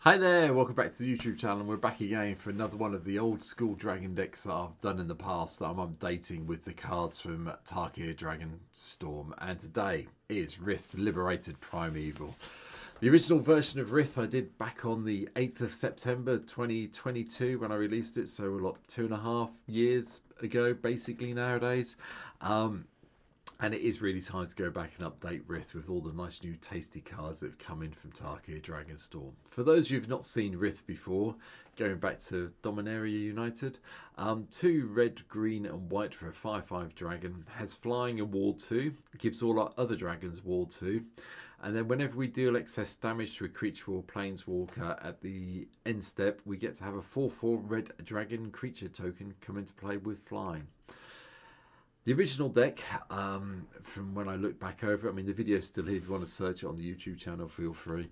Hi there, welcome back to the YouTube channel. We're back again for another one of the old school dragon decks that I've done in the past that I'm updating with the cards from Tarkir, Dragonstorm, and today is Rith, Liberated, Primeval. The original version of Rith I did back on the 8th of September 2022 when I released it, so a lot 2.5 years ago basically nowadays. And it is really time to go back and update Rith with all the nice new tasty cards that have come in from Tarkir Dragonstorm. For those of you who've not seen Rith before, going back to Dominaria United, 2 red, green and white for a 5/5 dragon, has flying and ward 2, gives all our other dragons ward 2, and then whenever we deal excess damage to a creature or planeswalker at the end step, we get to have a 4/4 red dragon creature token come into play with flying. The original deck, from when I look back over it, I mean, the video's still here. If you want to search it on the YouTube channel, feel free.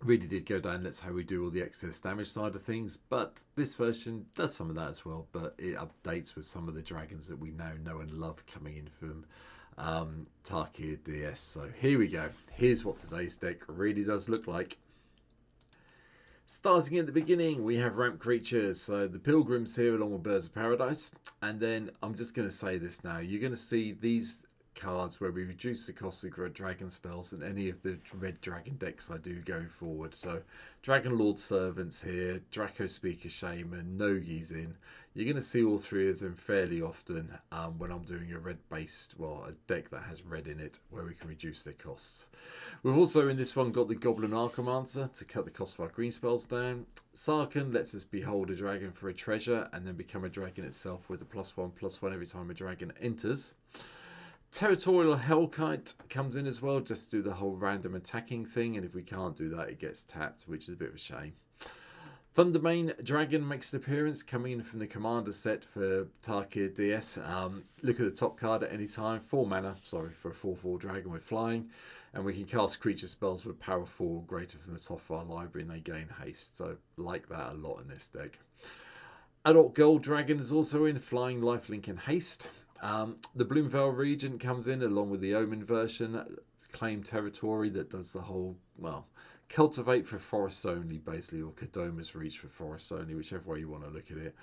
Really did go down, that's how we do all the excess damage side of things. But this version does some of that as well, but it updates with some of the dragons that we now know and love coming in from Tarkir DS. So here we go. Here's what today's deck really does look like. Starting at the beginning, we have ramp creatures. So the pilgrims here along with birds of paradise. And then I'm just going to say this now. You're going to see these cards where we reduce the cost of dragon spells in any of the red dragon decks I do going forward. So Dragon Lord Servants here, Draco Speaker Shaman, Nogi's in. You're going to see all 3 of them fairly often when I'm doing a red based, well, a deck that has red in it where we can reduce their costs. We've also in this one got the Goblin Archomancer to cut the cost of our green spells down. Sarkhan lets us behold a dragon for a treasure and then become a dragon itself with a +1/+1 every time a dragon enters. Territorial Hellkite comes in as well, just to do the whole random attacking thing, and if we can't do that it gets tapped, which is a bit of a shame. Thundermane Dragon makes an appearance coming in from the commander set for Tarkir DS. Look at the top card at any time. 4 mana, sorry, for a 4/4 dragon with flying. And we can cast creature spells with power 4 greater from the top of our library and they gain haste. So like that a lot in this deck. Adult Gold Dragon is also in, flying, lifelink and haste. The Bloomvale Regent comes in along with the Omen version, claim territory that does the whole, well, cultivate for forests only basically, or Kodoma's Reach for forests only, whichever way you want to look at it.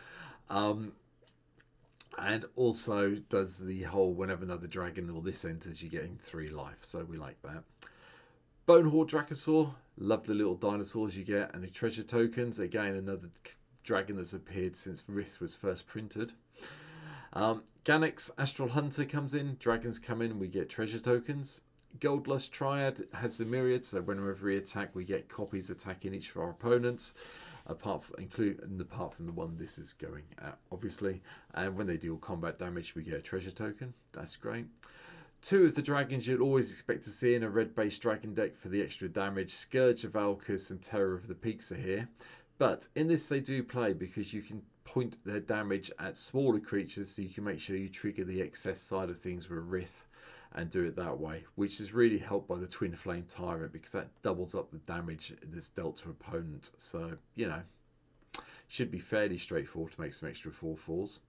And also does the whole whenever another dragon or this enters you're getting 3 life, so we like that. Bonehorde Dracosaur, love the little dinosaurs you get, and the treasure tokens, again another dragon that's appeared since Rith was first printed. Ganix Astral Hunter comes in, dragons come in, we get treasure tokens. Goldlust Triad has the myriad, so whenever we attack we get copies attacking each of our opponents, apart from the one this is going at obviously, and when they deal combat damage we get a treasure token. That's great. 2 of the dragons you'd always expect to see in a red based dragon deck for the extra damage. Scourge of Valkus and Terror of the Peaks are here, but in this they do play because you can point their damage at smaller creatures, so you can make sure you trigger the excess side of things with Rith and do it that way, which is really helped by the Twin Flame Tyrant because that doubles up the damage that's dealt to opponent. So, you know, should be fairly straightforward to make some extra 4/4s.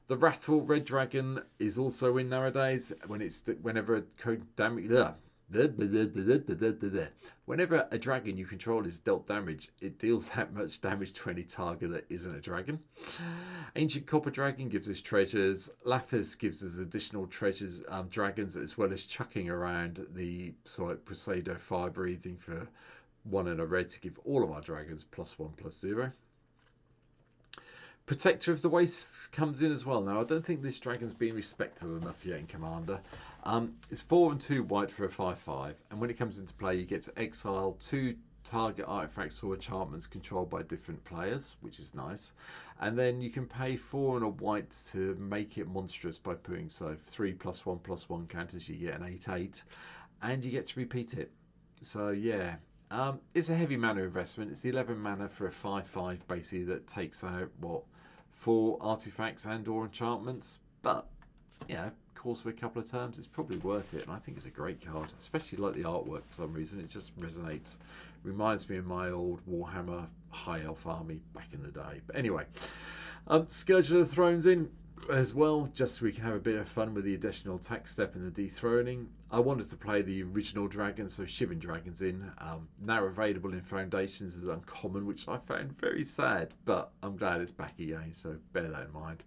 The Wrathful Red Dragon is also in nowadays. Whenever a dragon you control is dealt damage, it deals that much damage to any target that isn't a dragon. Ancient Copper Dragon gives us treasures. Lathis gives us additional treasures, dragons, as well as chucking around the Crusader Fire Breathing for 1 and a red to give all of our dragons +1/+0. Protector of the Wastes comes in as well. Now, I don't think this dragon's been respected enough yet in Commander. It's 4 and 2 white for a 5/5, and when it comes into play, you get to exile 2 target artifacts or enchantments controlled by different players, which is nice. And then you can pay 4 and a white to make it monstrous by putting 3 +1/+1 counters. You get an 8/8, and you get to repeat it. So yeah. It's a heavy mana investment. It's 11 mana for a 5/5 basically that takes out, 4 artifacts and or enchantments. But, yeah, course for a couple of terms, it's probably worth it. And I think it's a great card, especially like the artwork for some reason. It just resonates. Reminds me of my old Warhammer High Elf army back in the day. But anyway, Scourge of the Throne's in. As well, just so we can have a bit of fun with the additional attack step and the dethroning, I wanted to play the original dragons, so Shivering Dragons in. Now available in Foundations is uncommon, which I found very sad, but I'm glad it's back again, so bear that in mind.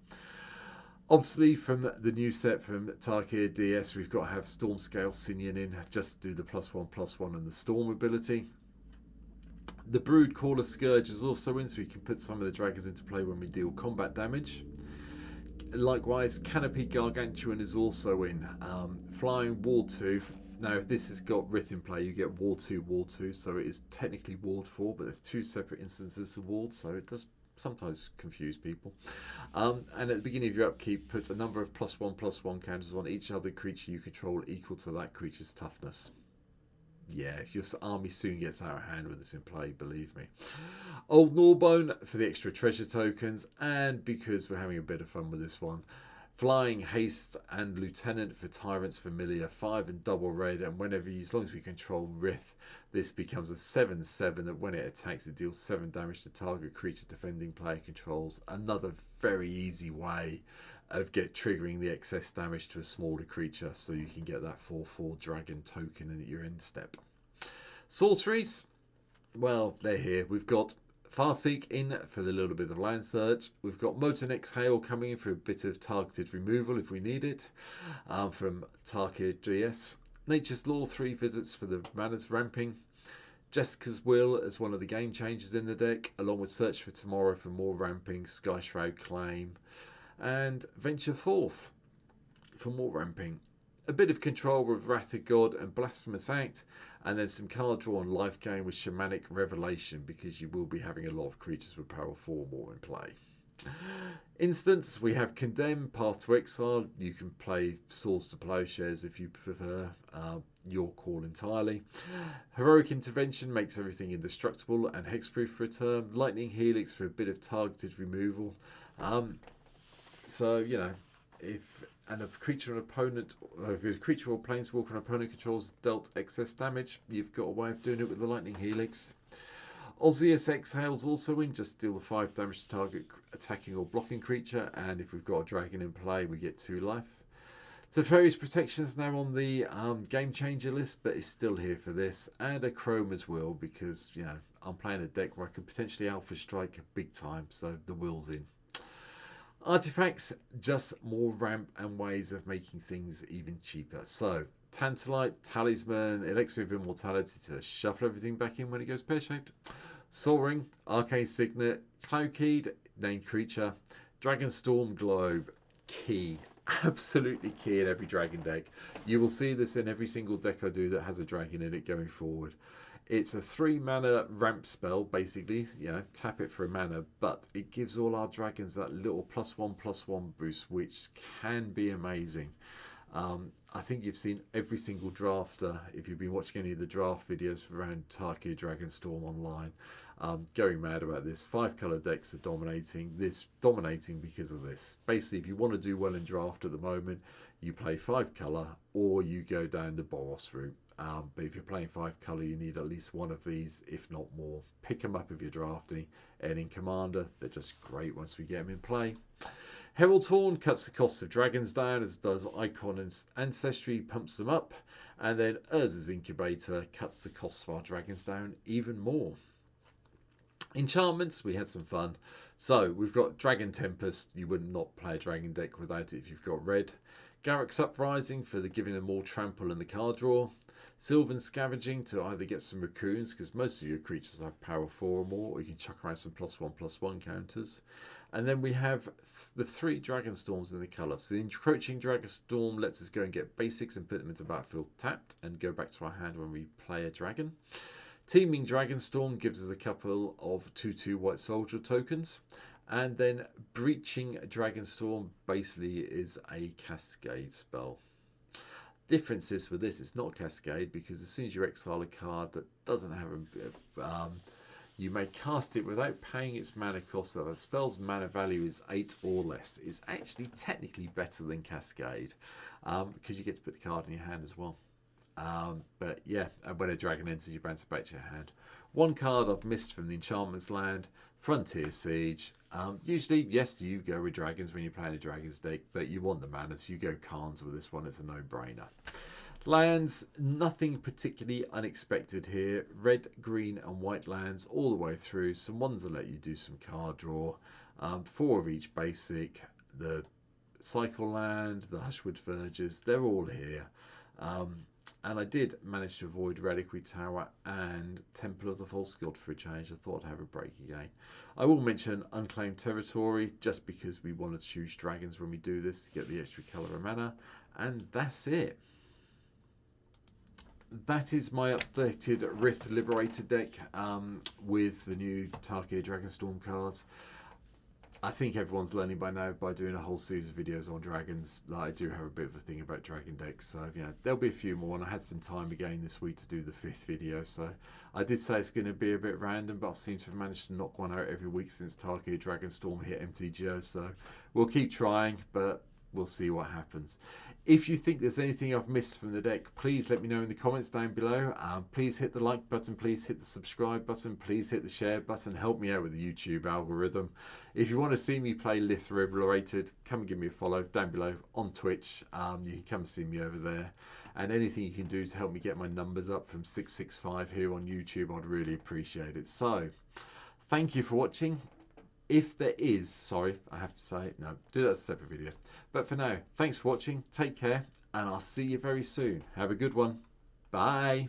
Obviously, from the new set from Tarkir DS, we've got to have Storm Scale Sinian in, just to do the +1/+1 and the Storm ability. The Brood Caller Scourge is also in, so we can put some of the dragons into play when we deal combat damage. Likewise, Canopy Gargantuan is also in. Flying Ward 2. Now, if this has got Rith in play, you get Ward 2, so it is technically Ward 4, but there's two separate instances of Ward, so it does sometimes confuse people. And at the beginning of your upkeep, put a number of +1/+1 counters on each other creature you control equal to that creature's toughness. Yeah, your army soon gets out of hand with this in play, believe me. Old Gnawbone for the extra treasure tokens, and because we're having a bit of fun with this one, Flying Haste and Lieutenant for Tyrant's Familiar, 5 and double red, and whenever, as long as we control Rith, this becomes a 7/7 that when it attacks it deals 7 damage to target creature defending player controls. Another very easy way of triggering the excess damage to a smaller creature, so you can get that 4/4 dragon token in at your end step. Sorceries, well, they're here. We've got Farseek in for the little bit of land search. We've got Moton Exhale coming in for a bit of targeted removal if we need it, from Tarkir GS. Nature's Law, 3 visits for the manners ramping. Jessica's Will as one of the game changers in the deck, along with Search for Tomorrow for more ramping, Sky Shroud Claim, and Venture Forth for more ramping. A bit of control with Wrath of God and Blasphemous Act, and then some card draw and life gain with Shamanic Revelation, because you will be having a lot of creatures with power 4 more in play. Instance, we have Condemn, Path to Exile. You can play Swords to Plowshares if you prefer, your call entirely. Heroic Intervention makes everything indestructible and hexproof for a turn. Lightning Helix for a bit of targeted removal. So, you know, if a creature or opponent, or if a creature or planeswalker an opponent controls dealt excess damage, you've got a way of doing it with the Lightning Helix. Osseous Exhale's also in, just deal the 5 damage to target attacking or blocking creature, and if we've got a dragon in play, we get 2 life. Teferi's Protection is now on the game changer list, but it's still here for this, and a Chrome as well, because, you know, I'm playing a deck where I could potentially Alpha Strike big time, so the will's in. Artifacts, just more ramp and ways of making things even cheaper. So, Tantalite, Talisman, Elixir of Immortality to shuffle everything back in when it goes pear-shaped. Soaring, Arcane Signet, Cloudkeyed, named creature, Dragonstorm Globe, key. Absolutely key in every dragon deck. You will see this in every single deck I do that has a dragon in it going forward. It's a 3 mana ramp spell, basically. You know, tap it for a mana, but it gives all our dragons that little +1/+1 boost, which can be amazing. I think you've seen every single drafter, if you've been watching any of the draft videos around Tarkir Dragonstorm online, going mad about this. 5-color decks are dominating because of this. Basically, if you want to do well in draft at the moment, you play 5-color or you go down the Boros route. But if you're playing 5-color, you need at least one of these, if not more. Pick them up if you're drafting. And in Commander, they're just great once we get them in play. Herald's Horn cuts the cost of dragons down, as does Icon and Ancestry, pumps them up. And then Urza's Incubator cuts the cost of our dragons down even more. Enchantments, we had some fun. So we've got Dragon Tempest. You would not play a dragon deck without it if you've got red. Garruk's Uprising for the giving them more trample in the card draw. Sylvan Scavenging to either get some raccoons, because most of your creatures have power 4 or more, or you can chuck around some +1/+1 counters. And then we have the 3 Dragonstorms in the colour. So the Encroaching Dragonstorm lets us go and get basics and put them into battlefield tapped and go back to our hand when we play a dragon. Teeming Dragonstorm gives us a couple of 2/2 White Soldier tokens. And then Breaching Dragonstorm basically is a cascade spell. Difference is with this, it's not cascade, because as soon as you exile a card that doesn't have a you may cast it without paying its mana cost. So the spell's mana value is 8 or less. It's actually technically better than cascade, because you get to put the card in your hand as well. But yeah, when a dragon enters, you bounce it back to your hand. One card I've missed from the Enchantments land, Frontier Siege. Usually, yes, you go with dragons when you're playing a dragons deck, but you want the mana, so you go Khans with this one. It's a no-brainer. Lands, nothing particularly unexpected here. Red, green and white lands all the way through. Some ones that let you do some card draw. 4 of each basic. The Cycle Land, the Hushwood Verges, they're all here. And I did manage to avoid Reliquary Tower and Temple of the False God for a change. I thought I'd have a break again. I will mention Unclaimed Territory just because we want to choose dragons when we do this to get the extra colour of mana. And that's it. That is my updated Rith Liberated deck with the new Tarkir Dragonstorm cards. I think everyone's learning by now by doing a whole series of videos on dragons that I do have a bit of a thing about dragon decks. So yeah, there'll be a few more, and I had some time again this week to do the 5th video. So I did say it's going to be a bit random, but I seem to have managed to knock one out every week since Tarkir Dragonstorm hit MTGO. So we'll keep trying, but we'll see what happens. If you think there's anything I've missed from the deck, please let me know in the comments down below. Please hit the like button, please hit the subscribe button, please hit the share button. Help me out with the YouTube algorithm. If you want to see me play Rith Liberated, come and give me a follow down below on Twitch. You can come see me over there. And anything you can do to help me get my numbers up from 665 here on YouTube, I'd really appreciate it. So, thank you for watching. If there is, sorry, I have to say, no, do that as a separate video. But for now, thanks for watching, take care, and I'll see you very soon. Have a good one. Bye.